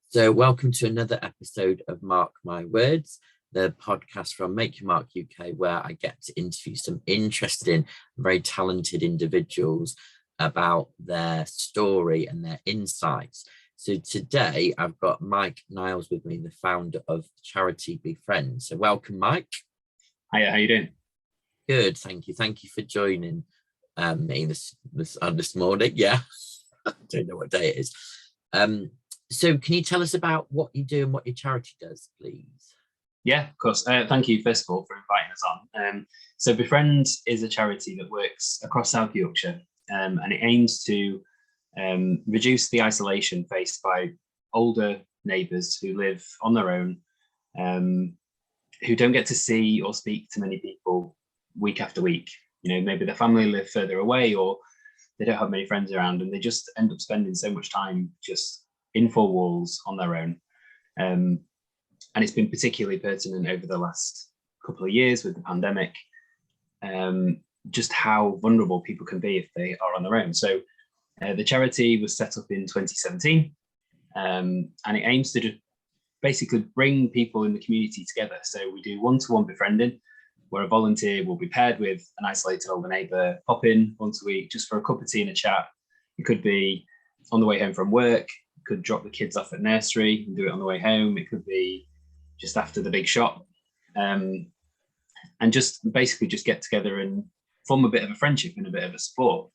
So, welcome to another episode of Mark My Words, the podcast from Make Your Mark UK, where I get to interview some interesting, very talented individuals about their story and their insights. So, today I've got Mike Niles with me, the founder of the charity Befriend. So, welcome, Mike. Hiya, how you doing? Good, thank you. Thank you for joining me this morning. Yeah, I don't know what day it is. So can you tell us about what you do and what your charity does, please? Yeah, of course. Thank you, first of all, for inviting us on. So Befriend is a charity that works across South Yorkshire, and it aims to reduce the isolation faced by older neighbours who live on their own, who don't get to see or speak to many people week after week. You know, maybe their family live further away or they don't have many friends around, and they just end up spending so much time just in four walls on their own. And it's been particularly pertinent over the last couple of years with the pandemic, just how vulnerable people can be if they are on their own. So the charity was set up in 2017, and it aims to just basically bring people in the community together. So we do one-to-one befriending, where a volunteer will be paired with an isolated older neighbour, pop in once a week just for a cup of tea and a chat. It could be on the way home from work, could drop the kids off at nursery and do it on the way home. It could be just after the big shop, and just basically just get together and form a bit of a friendship and a bit of a support.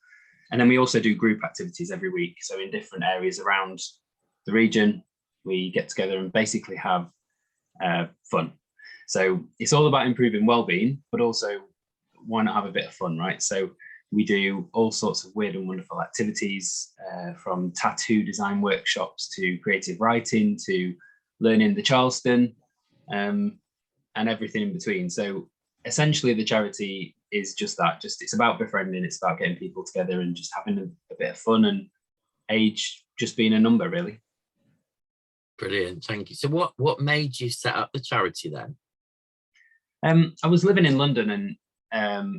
And then we also do group activities every week. So in different areas around the region, we get together and basically have fun. So it's all about improving well-being, but also why not have a bit of fun, right? So we do all sorts of weird and wonderful activities, from tattoo design workshops to creative writing to learning the Charleston, and everything in between. So essentially the charity is just that, it's about befriending, it's about getting people together and just having a bit of fun, and age just being a number, really. Brilliant, thank you. So what made you set up the charity then? I was living in London, and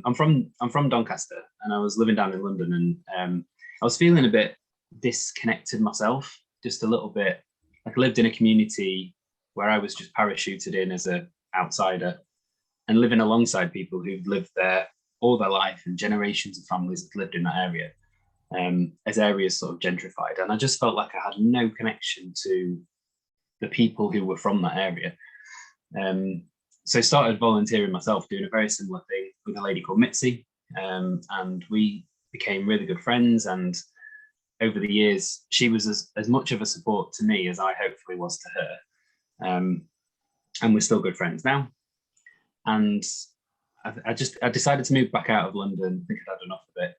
I'm from Doncaster, and I was living down in London, and I was feeling a bit disconnected myself, just a little bit. Like I lived in a community where I was just parachuted in as an outsider, and living alongside people who've lived there all their life, and generations of families have lived in that area, as areas sort of gentrified, and I just felt like I had no connection to the people who were from that area. So I started volunteering myself, doing a very similar thing with a lady called Mitzi, and we became really good friends. And over the years, she was as much of a support to me as I hopefully was to her. And we're still good friends now. And I decided to move back out of London. I think I'd had enough of it,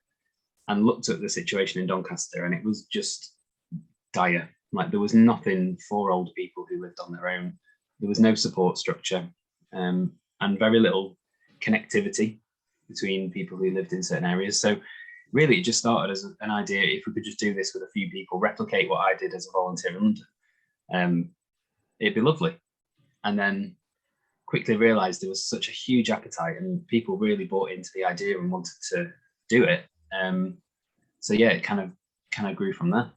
and looked at the situation in Doncaster, and it was just dire. Like there was nothing for old people who lived on their own. There was no support structure. And very little connectivity between people who lived in certain areas. So really it just started as an idea, if we could just do this with a few people, replicate what I did as a volunteer in London, it'd be lovely. And then quickly realized there was such a huge appetite, and people really bought into the idea and wanted to do it. So yeah, it kind of grew from there.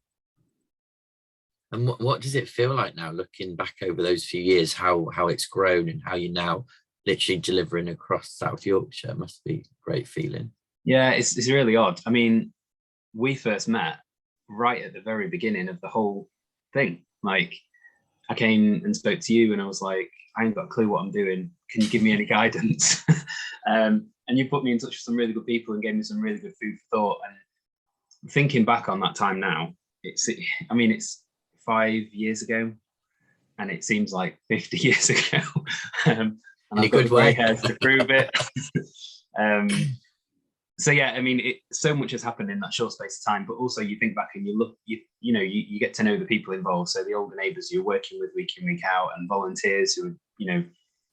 And what does it feel like now, looking back over those few years, how it's grown and how you're now literally delivering across South Yorkshire? It must be a great feeling. Yeah, it's really odd. I mean, we first met right at the very beginning of the whole thing. Like I came and spoke to you and I was like, I ain't got a clue what I'm doing. Can you give me any guidance? And you put me in touch with some really good people and gave me some really good food for thought. And thinking back on that time now, it's 5 years ago, and it seems like 50 years ago. And I've got the grey hairs to prove it. So yeah, I mean, so much has happened in that short space of time, but also you think back and you look, you get to know the people involved. So the older neighbours you're working with week in, week out, and volunteers who are,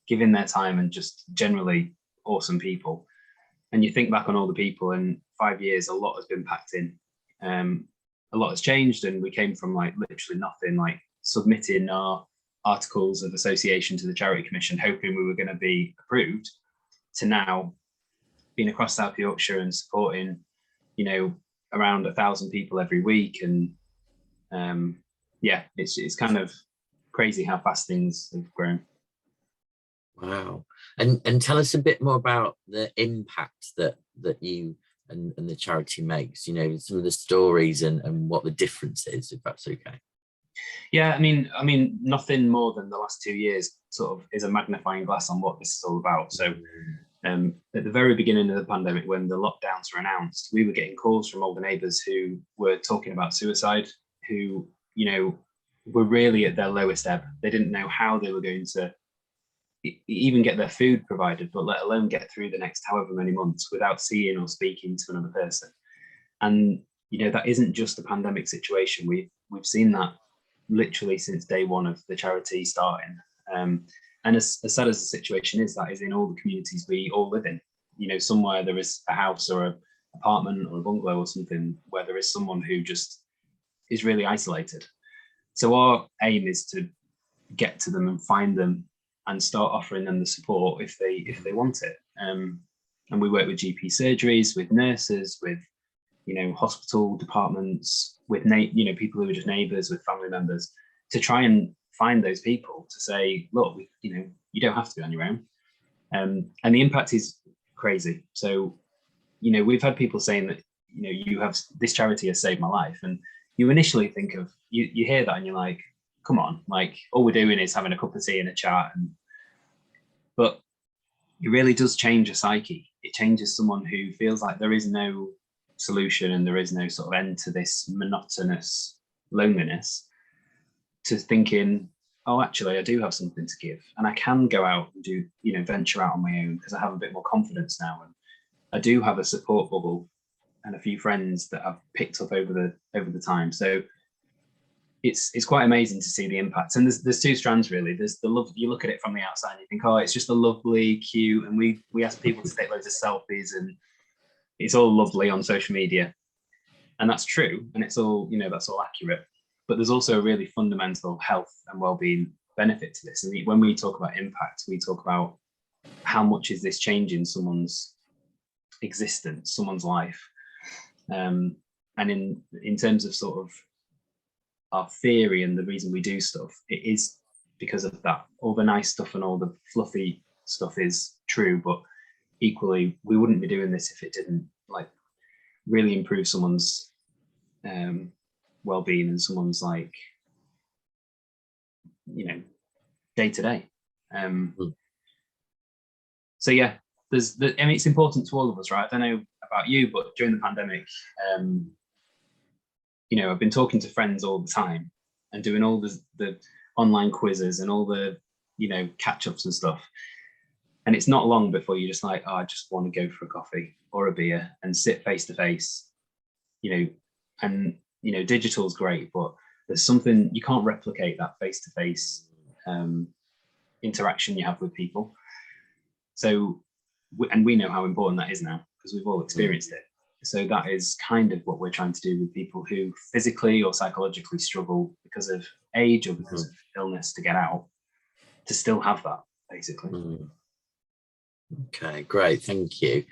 giving their time, and just generally awesome people. And you think back on all the people, and 5 years, a lot has been packed in. A lot has changed, and we came from like literally nothing, like submitting our articles of association to the Charity Commission, hoping we were going to be approved, to now being across South Yorkshire and supporting, around 1,000 people every week. And yeah, it's kind of crazy how fast things have grown. Wow. And tell us a bit more about the impact that you and the charity makes, some of the stories and what the difference is, if that's okay. Yeah, I mean, nothing more than the last 2 years sort of is a magnifying glass on what this is all about. So at the very beginning of the pandemic, when the lockdowns were announced, we were getting calls from older neighbours who were talking about suicide, who, were really at their lowest ebb. They didn't know how they were going to even get their food provided, but let alone get through the next however many months without seeing or speaking to another person. And that isn't just a pandemic situation. We've seen that literally since day one of the charity starting. And as sad as the situation is, that is in all the communities we all live in. Somewhere there is a house or an apartment or a bungalow or something where there is someone who just is really isolated. So our aim is to get to them and find them and start offering them the support if they want it. And we work with GP surgeries, with nurses, with hospital departments, with people who are just neighbours, with family members, to try and find those people to say, look, you don't have to be on your own. And the impact is crazy. So we've had people saying that you have this charity has saved my life, and you initially think of you hear that and you're like, come on, like all we're doing is having a cup of tea and a chat, but it really does change a psyche. It changes someone who feels like there is no solution and there is no sort of end to this monotonous loneliness, to thinking, oh, actually I do have something to give, and I can go out and do venture out on my own because I have a bit more confidence now, and I do have a support bubble and a few friends that I've picked up over the time. So it's quite amazing to see the impact. And there's two strands really. There's the love. You look at it from the outside and you think, oh, it's just a lovely, cute, and we ask people to take loads of selfies and it's all lovely on social media, and that's true, and it's all that's all accurate. But there's also a really fundamental health and well-being benefit to this. And when we talk about impact, we talk about how much is this changing someone's existence, someone's life. And in terms of sort of our theory and the reason we do stuff, it is because of that. All the nice stuff and all the fluffy stuff is true, but equally we wouldn't be doing this if it didn't like really improve someone's well-being and someone's like day to day. So yeah, it's important to all of us, right? I don't know about you, but during the pandemic, I've been talking to friends all the time and doing all the online quizzes and all the catch-ups and stuff. And it's not long before you're just like, oh, I just want to go for a coffee or a beer and sit face to face, and digital's great, but there's something you can't replicate, that face to face interaction you have with people. So, and we know how important that is now because we've all experienced it. So that is kind of what we're trying to do with people who physically or psychologically struggle because of age or because of illness to get out, to still have that, basically. Okay, great, thank you.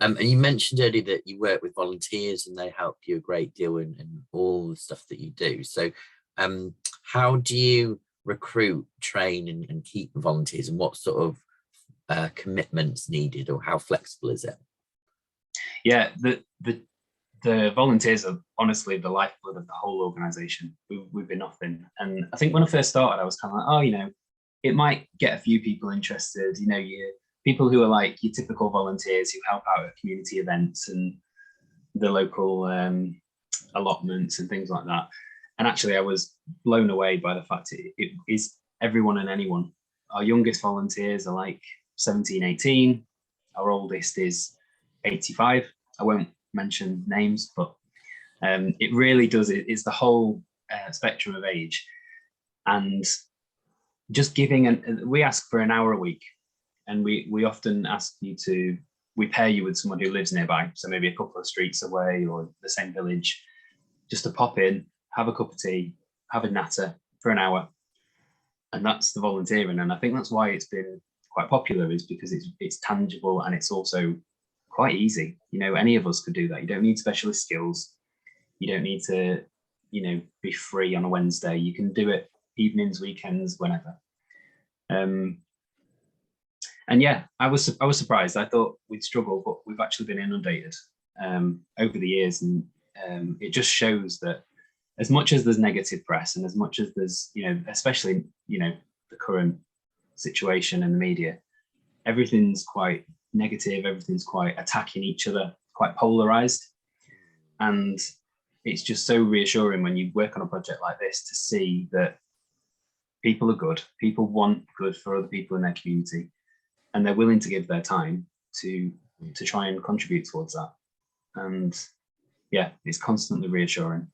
And you mentioned earlier that you work with volunteers and they help you a great deal in all the stuff that you do. So how do you recruit, train and keep volunteers, and what sort of commitments needed, or how flexible is it? Yeah, the volunteers are honestly the lifeblood of the whole organisation. We've been nothing. And I think when I first started, I was kind of like, oh, it might get a few people interested, people who are like your typical volunteers who help out at community events and the local allotments and things like that. And actually I was blown away by the fact it is everyone and anyone. Our youngest volunteers are like 17, 18. Our oldest is 85. I won't mention names, but it really does. It's the whole spectrum of age. And just giving, we ask for an hour a week. And we often ask we pair you with someone who lives nearby. So maybe a couple of streets away or the same village, just to pop in, have a cup of tea, have a natter for an hour. And that's the volunteering. And I think that's why it's been quite popular, is because it's tangible and it's also quite easy. Any of us could do that. You don't need specialist skills. You don't need to, be free on a Wednesday. You can do it, evenings, weekends, whenever. And yeah, I was surprised. I thought we'd struggle, but we've actually been inundated over the years, and it just shows that as much as there's negative press, and as much as there's, especially the current situation in the media, everything's quite negative, everything's quite attacking each other, quite polarized, and it's just so reassuring when you work on a project like this to see that people are good, people want good for other people in their community, and they're willing to give their time to try and contribute towards that. And yeah, it's constantly reassuring.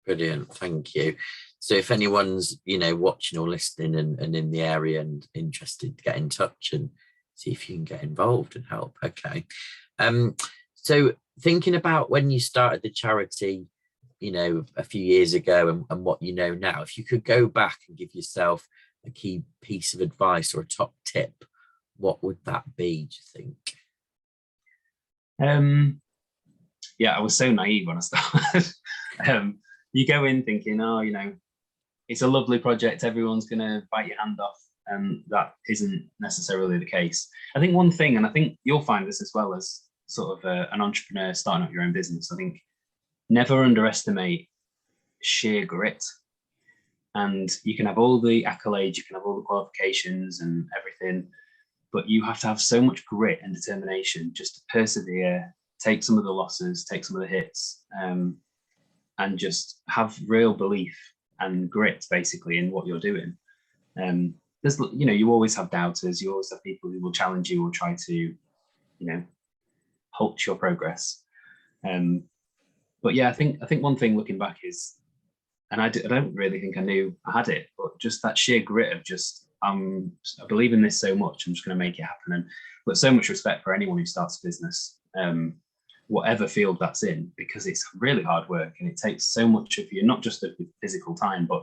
Brilliant, thank you. So if anyone's watching or listening and in the area and interested, get in touch and see if you can get involved and help. Okay. So thinking about when you started the charity, a few years ago, and what you know now, if you could go back and give yourself a key piece of advice or a top tip, what would that be, do you think? Yeah, I was so naive when I started. You go in thinking, it's a lovely project, everyone's going to bite your hand off, and that isn't necessarily the case. I think one thing, and I think you'll find this as well as sort of an entrepreneur starting up your own business, I think never underestimate sheer grit. And you can have all the accolades, you can have all the qualifications and everything, but you have to have so much grit and determination just to persevere, take some of the losses, take some of the hits, and just have real belief and grit basically in what you're doing. There's, you always have doubters, you always have people who will challenge you or try to, halt your progress. But yeah, I think one thing looking back is, and I don't really think I knew I had it, but just that sheer grit of just, I believe in this so much, I'm just going to make it happen. And but so much respect for anyone who starts a business, whatever field that's in, because it's really hard work and it takes so much of you, not just of your physical time, but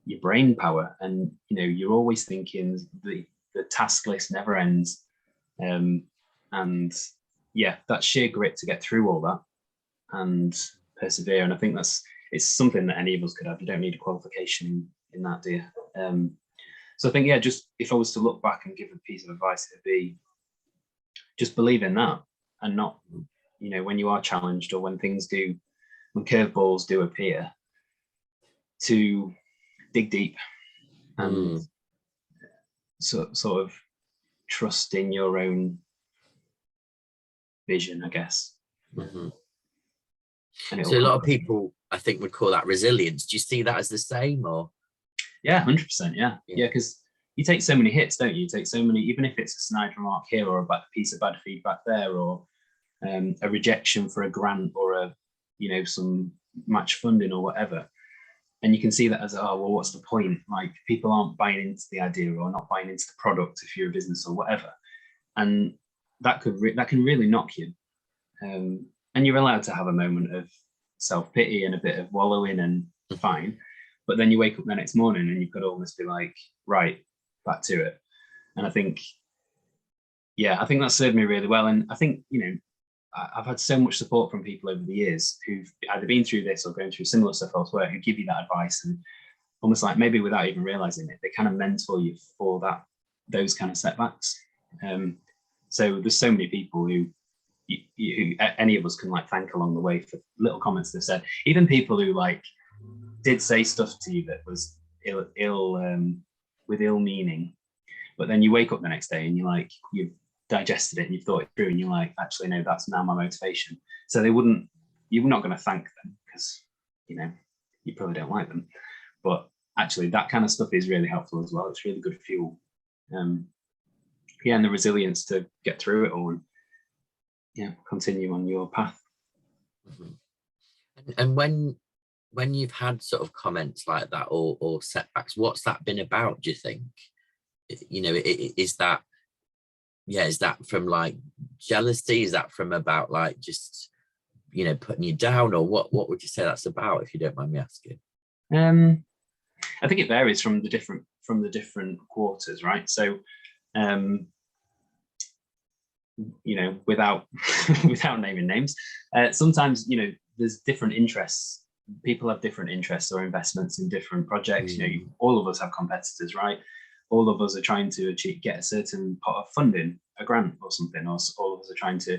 your brain power. And, you're always thinking, the task list never ends. And yeah, that sheer grit to get through all that and persevere. And I think it's something that any of us could have. You don't need a qualification in that, do you? So I think, yeah, just if I was to look back and give a piece of advice, it'd be just believe in that, and not, when you are challenged or when curveballs do appear, to dig deep and sort of trust in your own vision, I guess. Mm-hmm. So a lot of people, I think, would call that resilience. Do you see that as the same, or? Yeah, 100%. Yeah, because you take so many hits, don't you? You take so many, even if it's a snide remark here or a piece of bad feedback there, or a rejection for a grant or some match funding or whatever. And you can see that as, oh, well, what's the point? Like, people aren't buying into the idea or not buying into the product if you're a business or whatever. And that can really knock you. And you're allowed to have a moment of self-pity and a bit of wallowing and fine. But then you wake up the next morning and you've got to almost be like, right, back to it. And I think that served me really well. And I think, I've had so much support from people over the years who've either been through this or going through similar stuff elsewhere, who give you that advice, and almost like maybe without even realizing it, they kind of mentor you for those kind of setbacks. So there's so many people who any of us can thank along the way for little comments they've said. Even people who did say stuff to you that was with ill meaning, but then you wake up the next day and you've digested it and you've thought it through and you're like, actually no, that's now my motivation. So you're not going to thank them because you probably don't like them, but actually that kind of stuff is really helpful as well. It's really good fuel. And the resilience to get through it all and continue on your path. Mm-hmm. And when you've had sort of comments like that or setbacks, what's that been about, do you think? Is that from jealousy? Is that from about just putting you down, or what would you say that's about, if you don't mind me asking? I think it varies from the different quarters, right? So without without naming names, sometimes there's different interests people have different interests or investments in different projects. All of us have competitors, right? All of us are trying to get a certain pot of funding, a grant or something, or all of us are trying to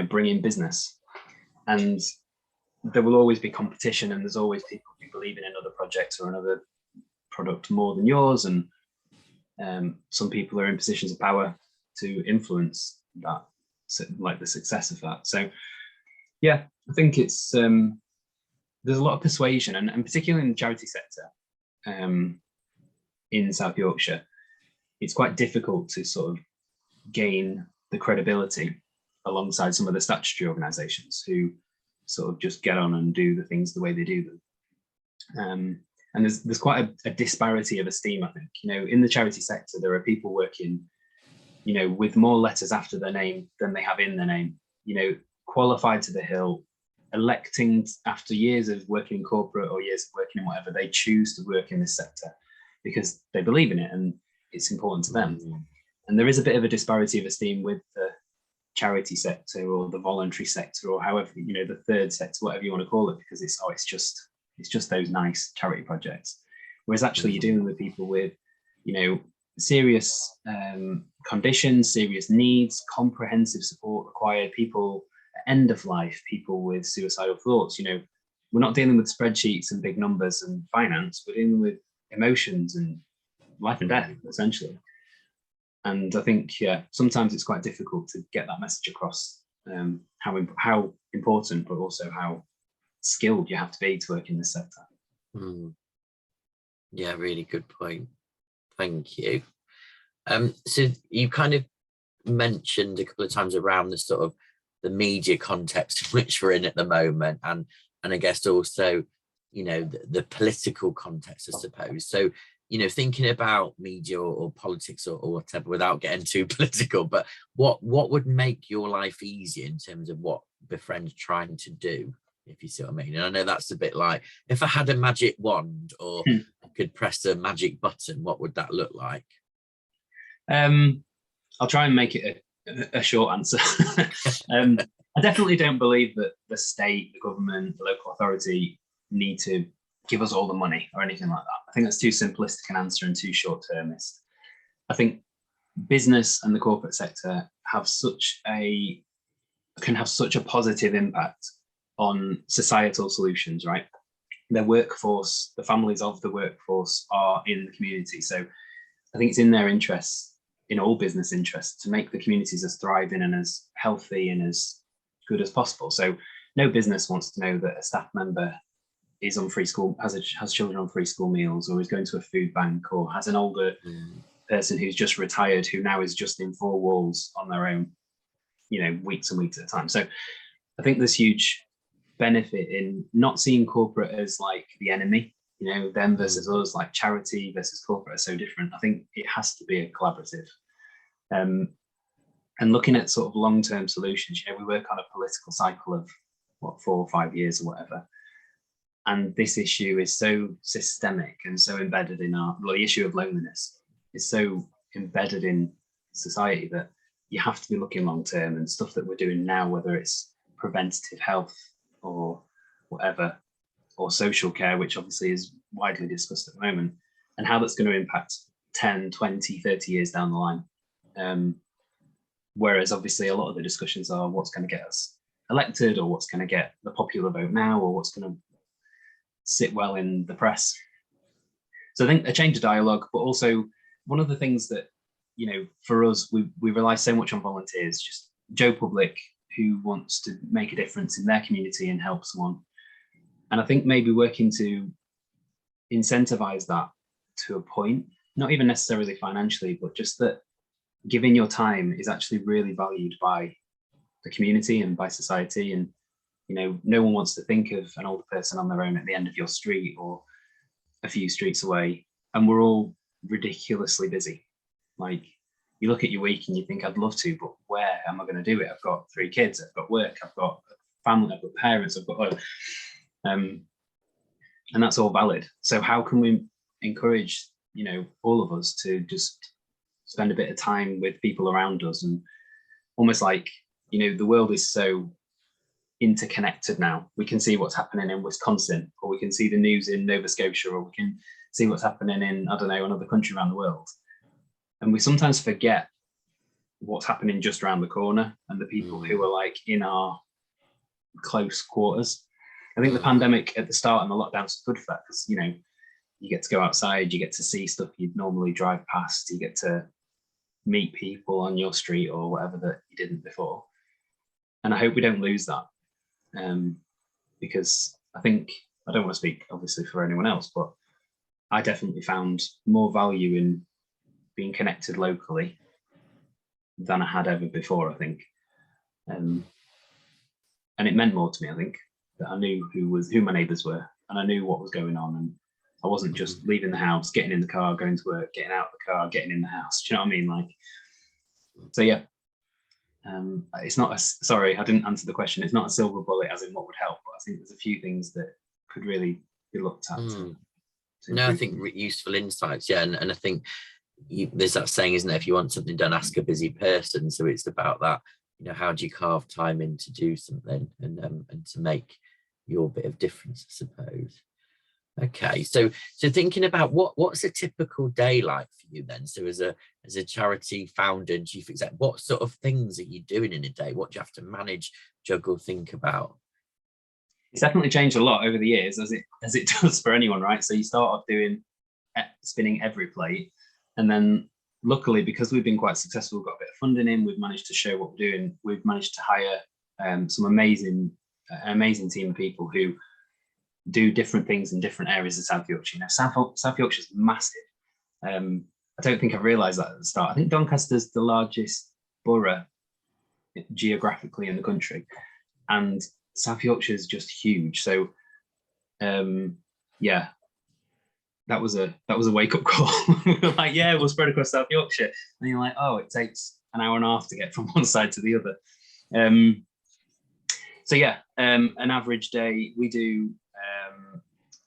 bring in business. And there will always be competition, and there's always people who believe in another project or another product more than yours, and some people are in positions of power to influence that, like the success of that. So yeah, I think it's there's a lot of persuasion, and particularly in the charity sector in South Yorkshire, it's quite difficult to sort of gain the credibility alongside some of the statutory organisations who sort of just get on and do the things the way they do them. And there's quite a disparity of esteem, I think. In the charity sector, there are people working, with more letters after their name than they have in their name, qualified to the hill, electing after years of working in corporate or years of working in whatever, they choose to work in this sector because they believe in it and it's important to them. And there is a bit of a disparity of esteem with the charity sector or the voluntary sector, or however, the third sector, whatever you want to call it, because it's just those nice charity projects. Whereas actually you're dealing with people with, serious conditions, serious needs, comprehensive support required, people at end of life, people with suicidal thoughts. We're not dealing with spreadsheets and big numbers and finance, we're dealing with emotions and life and death, essentially. And I think, sometimes it's quite difficult to get that message across, how important, but also how skilled you have to be to work in this sector. Yeah, really good point. Thank you. So you kind of mentioned a couple of times around the sort of the media context in which we're in at the moment, and I guess also, the political context, I suppose. So, thinking about media or politics or whatever, without getting too political, but what would make your life easier in terms of what Befriend's trying to do, if you see what I mean? And I know that's a bit like, if I had a magic wand or I could press a magic button, what would that look like? I'll try and make it a short answer. I definitely don't believe that the state, the government, the local authority need to give us all the money or anything like that. I think that's too simplistic an answer and too short-termist. I think business and the corporate sector can have such a positive impact on societal solutions, right? Their workforce, the families of the workforce are in the community. So I think it's in their interests, in all business interests, to make the communities as thriving and as healthy and as good as possible. So no business wants to know that a staff member is on free school, has children on free school meals, or is going to a food bank, or has an older person who's just retired who now is just in four walls on their own, weeks and weeks at a time. So I think there's huge benefit in not seeing corporate as like the enemy, them versus us, like charity versus corporate are so different. I think it has to be a collaborative. And looking at sort of long-term solutions, we work on a political cycle of 4 or 5 years or whatever. And this issue is so systemic and so embedded in the issue of loneliness is so embedded in society that you have to be looking long-term, and stuff that we're doing now, whether it's preventative health or whatever, or social care, which obviously is widely discussed at the moment, and how that's going to impact 10, 20, 30 years down the line. Whereas obviously a lot of the discussions are what's going to get us elected, or what's going to get the popular vote now, or what's going to sit well in the press. So I think a change of dialogue, but also one of the things that, for us, we rely so much on volunteers, just Joe Public, who wants to make a difference in their community and help someone. And I think maybe working to incentivize that to a point, not even necessarily financially, but just that giving your time is actually really valued by the community and by society. And, no one wants to think of an older person on their own at the end of your street or a few streets away. And we're all ridiculously busy. Like, you look at your week and you think, I'd love to, but where am I going to do it? I've got 3 kids, I've got work, I've got family, I've got parents, I've got, and that's all valid. So how can we encourage, all of us to just spend a bit of time with people around us, and almost like, the world is so interconnected now. We can see what's happening in Wisconsin, or we can see the news in Nova Scotia, or we can see what's happening in, I don't know, another country around the world. And we sometimes forget what's happening just around the corner and the people who are like in our close quarters. I think the pandemic at the start and the lockdowns were good for that, because, you know, you get to go outside, you get to see stuff you'd normally drive past, you get to meet people on your street or whatever that you didn't before. And I hope we don't lose that, because I think, I don't want to speak obviously for anyone else, but I definitely found more value in being connected locally than I had ever before, I think. And it meant more to me, I think, that I knew who my neighbours were, and I knew what was going on, and I wasn't just leaving the house, getting in the car, going to work, getting out of the car, getting in the house. Do you know what I mean? Like, so yeah. It's not sorry, I didn't answer the question. It's not a silver bullet as in what would help, but I think there's a few things that could really be looked at. No, I think useful insights. Yeah, and I think there's that saying, isn't there? If you want something done, ask a busy person. So it's about that. You know, how do you carve time in to do something and to make your bit of difference, I suppose. Okay, so thinking about what's a typical day like for you then? So as a charity founder and chief exec, what sort of things are you doing in a day? What do you have to manage, juggle, think about? It's definitely changed a lot over the years, as it does for anyone, right? So you start off spinning every plate, and then luckily, because we've been quite successful, we've got a bit of funding in, we've managed to show what we're doing. We've managed to hire some amazing team of people who do different things in different areas of South Yorkshire. You know, South Yorkshire is massive. I don't think I realised that at the start. I think Doncaster's the largest borough geographically in the country, and South Yorkshire is just huge. So, yeah, that was a wake up call. We were like, yeah, we'll spread across South Yorkshire, and you're like, oh, it takes an hour and a half to get from one side to the other. So yeah, an average day we do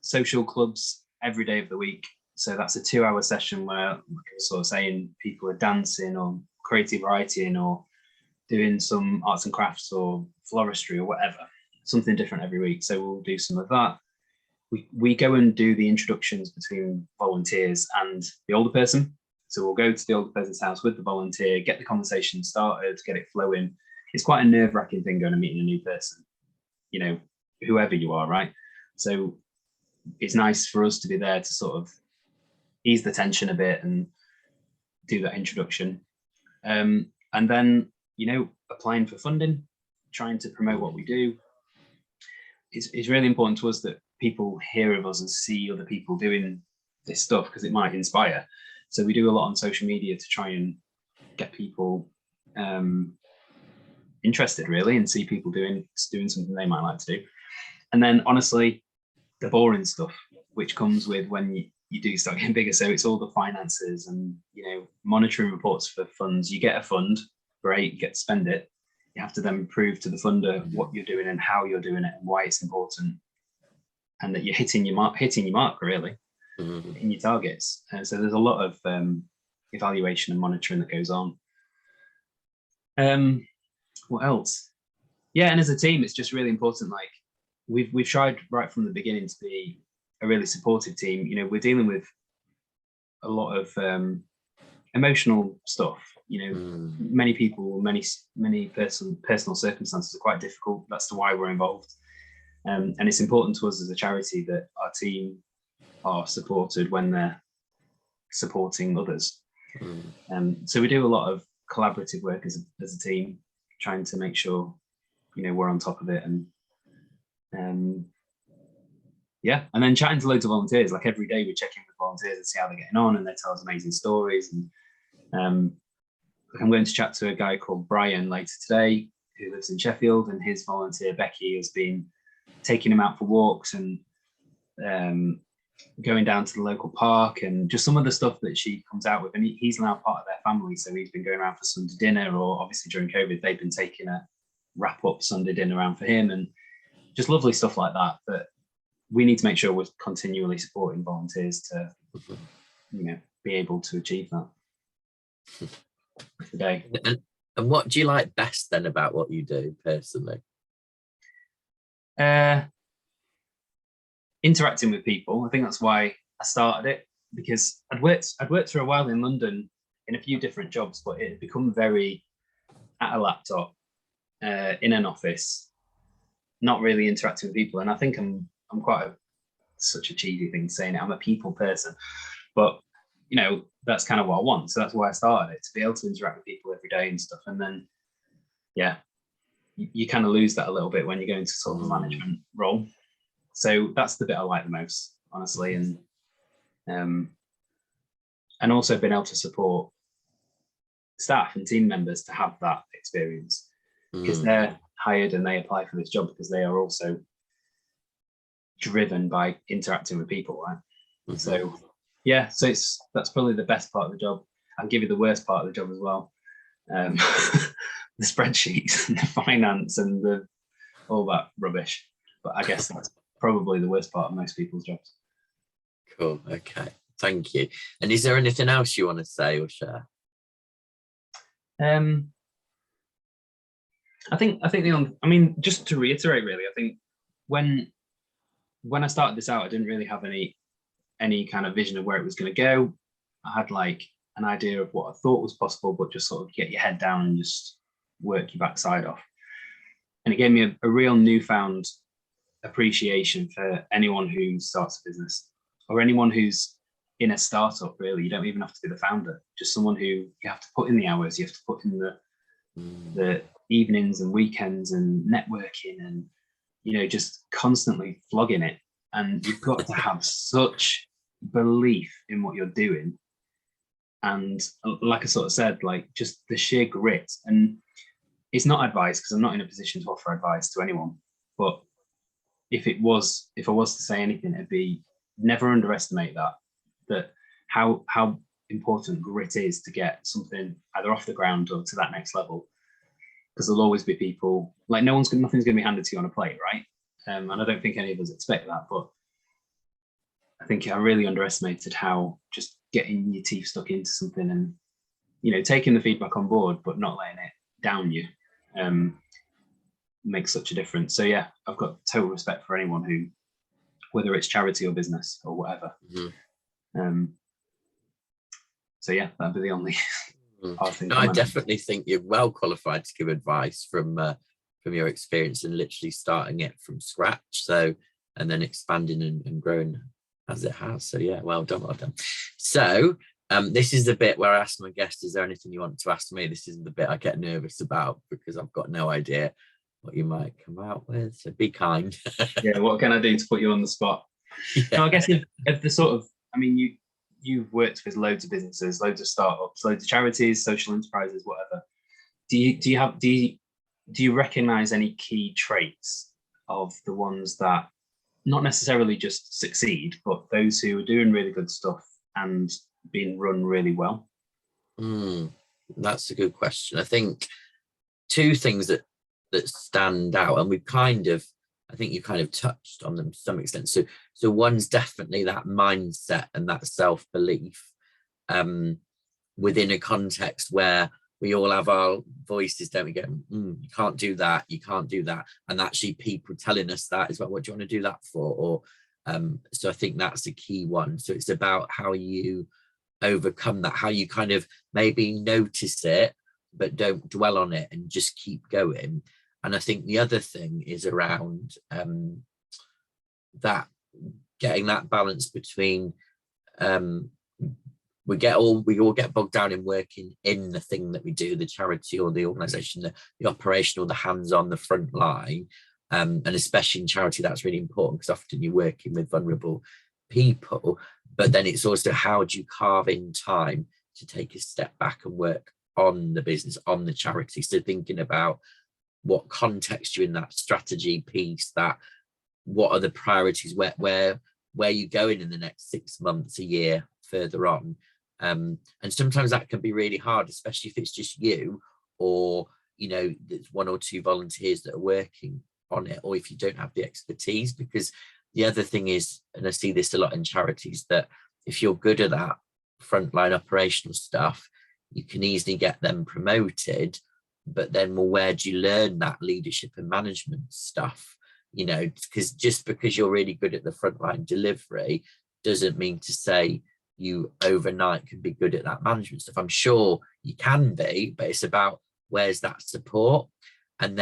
social clubs every day of the week. So that's a 2-hour session where, like I was sort of saying, people are dancing or creative writing or doing some arts and crafts or floristry or whatever, something different every week. So we'll do some of that. We go and do the introductions between volunteers and the older person. So we'll go to the older person's house with the volunteer, get the conversation started, get it flowing. It's quite a nerve-wracking thing going and meeting a new person, you know, whoever you are, right? So it's nice for us to be there to sort of ease the tension a bit and do that introduction. And then, you know, applying for funding, trying to promote what we do. It's really important to us that people hear of us and see other people doing this stuff, because it might inspire. So we do a lot on social media to try and get people interested, really, and see people doing something they might like to do. And then honestly, the boring stuff, which comes with when you do start getting bigger. So it's all the finances and, you know, monitoring reports for funds. You get a fund, great, you get to spend it. You have to then prove to the funder what you're doing and how you're doing it and why it's important, and that you're hitting your mark really, in your targets. And so there's a lot of evaluation and monitoring that goes on. What else? Yeah, and as a team, it's just really important. Like we've tried right from the beginning to be a really supportive team. You know, we're dealing with a lot of emotional stuff. You know, many people, many personal circumstances are quite difficult. That's why we're involved. And it's important to us as a charity that our team are supported when they're supporting others. So we do a lot of collaborative work as a team, trying to make sure, you know, we're on top of it. And yeah, and then chatting to loads of volunteers. Like every day we check in with volunteers and see how they're getting on, and they tell us amazing stories. And I'm going to chat to a guy called Brian later today, who lives in Sheffield, and his volunteer Becky has been taking him out for walks and going down to the local park, and just some of the stuff that she comes out with. And he's now part of their family, so he's been going around for Sunday dinner, or obviously during COVID they've been taking a wrap up Sunday dinner around for him, and just lovely stuff like that. That we need to make sure we're continually supporting volunteers to, you know, be able to achieve that today. And what do you like best then about what you do personally? Interacting with people. I think that's why I started it, because I'd worked for a while in London in a few different jobs, but it had become very at a laptop, in an office, not really interacting with people. And I think I'm quite such a cheesy thing saying it. I'm a people person, but you know, that's kind of what I want. So that's why I started it, to be able to interact with people every day and stuff. And then, yeah, you kind of lose that a little bit when you go into sort of a management role. So that's the bit I like the most, honestly. And also being able to support staff and team members to have that experience, because they're hired and they apply for this job because they are also driven by interacting with people, right? So yeah, so that's probably the best part of the job. I'll give you the worst part of the job as well. The spreadsheets and the finance and all that rubbish. But I guess that's probably the worst part of most people's jobs. Cool. Okay. Thank you. And is there anything else you want to say or share? I think just to reiterate, really, I think when I started this out, I didn't really have any kind of vision of where it was going to go. I had like an idea of what I thought was possible, but just sort of get your head down and just work your backside off. And it gave me a real newfound appreciation for anyone who starts a business, or anyone who's in a startup. Really, you don't even have to be the founder, just someone who you have to put in the hours, you have to put in the evenings and weekends and networking, and you know, just constantly flogging it. And you've got to have such belief in what you're doing, and like I sort of said, like just the sheer grit. And it's not advice, because I'm not in a position to offer advice to anyone, but if I was to say anything, it'd be never underestimate that how important grit is to get something either off the ground or to that next level. Because there'll always be people, like nothing's going to be handed to you on a plate, right? And I don't think any of us expect that, but I think I really underestimated how just getting your teeth stuck into something and, you know, taking the feedback on board, but not letting it down you, makes such a difference. So yeah, I've got total respect for anyone who, whether it's charity or business or whatever. So yeah, that'd be the only hard thing. No, I definitely think you're well qualified to give advice from your experience and literally starting it from scratch. So, and then expanding and growing as it has. So yeah, well done, well done. So this is the bit where I ask my guest, is there anything you want to ask me? This is the bit I get nervous about because I've got no idea what you might come out with. So be kind. Yeah, what can I do to put you on the spot? Yeah. So I guess if the sort of, I mean, you've worked with loads of businesses, loads of startups, loads of charities, social enterprises, whatever. Do you recognize any key traits of the ones that not necessarily just succeed, but those who are doing really good stuff and being run really well? That's a good question. I think two things that stand out, and I think you kind of touched on them to some extent. So one's definitely that mindset and that self-belief within a context where we all have our voices, don't we, go, you can't do that, you can't do that. And actually people telling us that is, well, what do you want to do that for? Or so I think that's a key one. So it's about how you overcome that, how you kind of maybe notice it, but don't dwell on it and just keep going. And I think the other thing is around that getting that balance between we all get bogged down in working in the thing that we do, the charity or the organization, the operational, the hands-on, the front line, and especially in charity, that's really important because often you're working with vulnerable people. But then it's also, how do you carve in time to take a step back and work on the business, on the charity? So thinking about what context you're in, that strategy piece, that what are the priorities, where you going in the next 6 months, a year further on. And sometimes that can be really hard, especially if it's just you, or you know, there's one or two volunteers that are working on it, or if you don't have the expertise. Because the other thing is, and I see this a lot in charities, that if you're good at that frontline operational stuff, you can easily get them promoted, but then, well, where do you learn that leadership and management stuff? you know, because just because you're really good at the frontline delivery doesn't mean to say you overnight can be good at that management stuff. I'm sure you can be, but it's about where's that support. And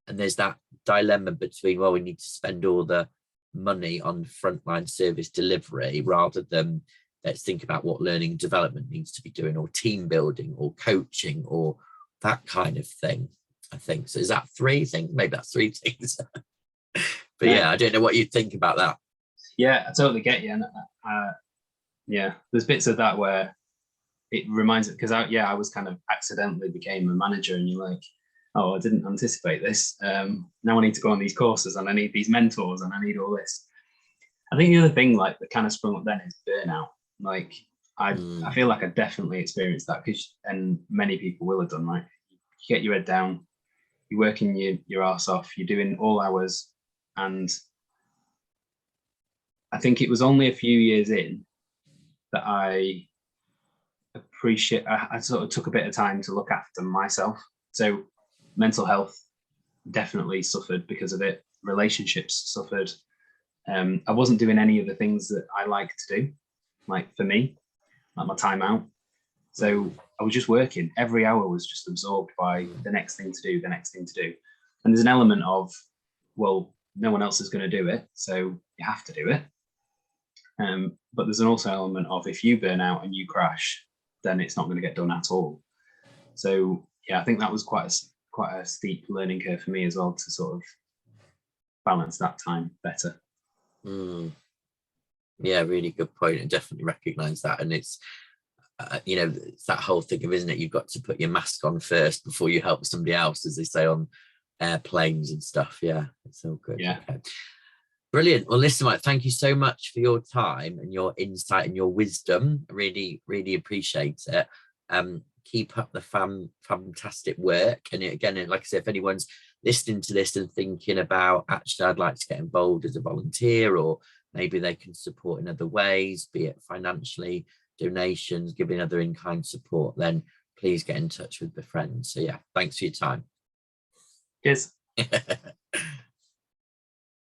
there's that dilemma between, well, we need to spend all the money on frontline service delivery rather than let's think about what learning and development needs to be doing, or team building, or coaching, or that kind of thing. I think so. Is that three things? Maybe that's three things. But yeah, I don't know what you think about that. Yeah, I totally get you. And yeah, there's bits of that where it reminds it, because I was kind of accidentally became a manager, and you're like, oh, I didn't anticipate this. Now I need to go on these courses, and I need these mentors, and I need all this. I think the other thing like that kind of sprung up then is burnout. Like I feel like I definitely experienced that, and many people will have done. Like you get your head down, you're working your arse off, you're doing all hours, and I think it was only a few years in that I sort of took a bit of time to look after myself. So mental health definitely suffered because of it. Relationships suffered. I wasn't doing any of the things that I like to do, like for me, like my time out. So I was just working. Every hour was just absorbed by the next thing to do, the next thing to do. And there's an element of, well, no one else is going to do it, so you have to do it. But there's an also element of, if you burn out and you crash, then it's not going to get done at all. So yeah, I think that was quite a steep learning curve for me as well, to sort of balance that time better. Yeah, really good point. I definitely recognize that. And it's you know, it's that whole thing of, isn't it, you've got to put your mask on first before you help somebody else, as they say on airplanes and stuff. Yeah, it's all good. Yeah. Okay. Brilliant. Well, listen, Mike, thank you so much for your time and your insight and your wisdom. Really, really appreciate it. Keep up the fantastic work. And again, like I said, if anyone's listening to this and thinking about, actually, I'd like to get involved as a volunteer, or maybe they can support in other ways, be it financially, donations, giving other in-kind support, then please get in touch with Befriend. So yeah, thanks for your time. Cheers.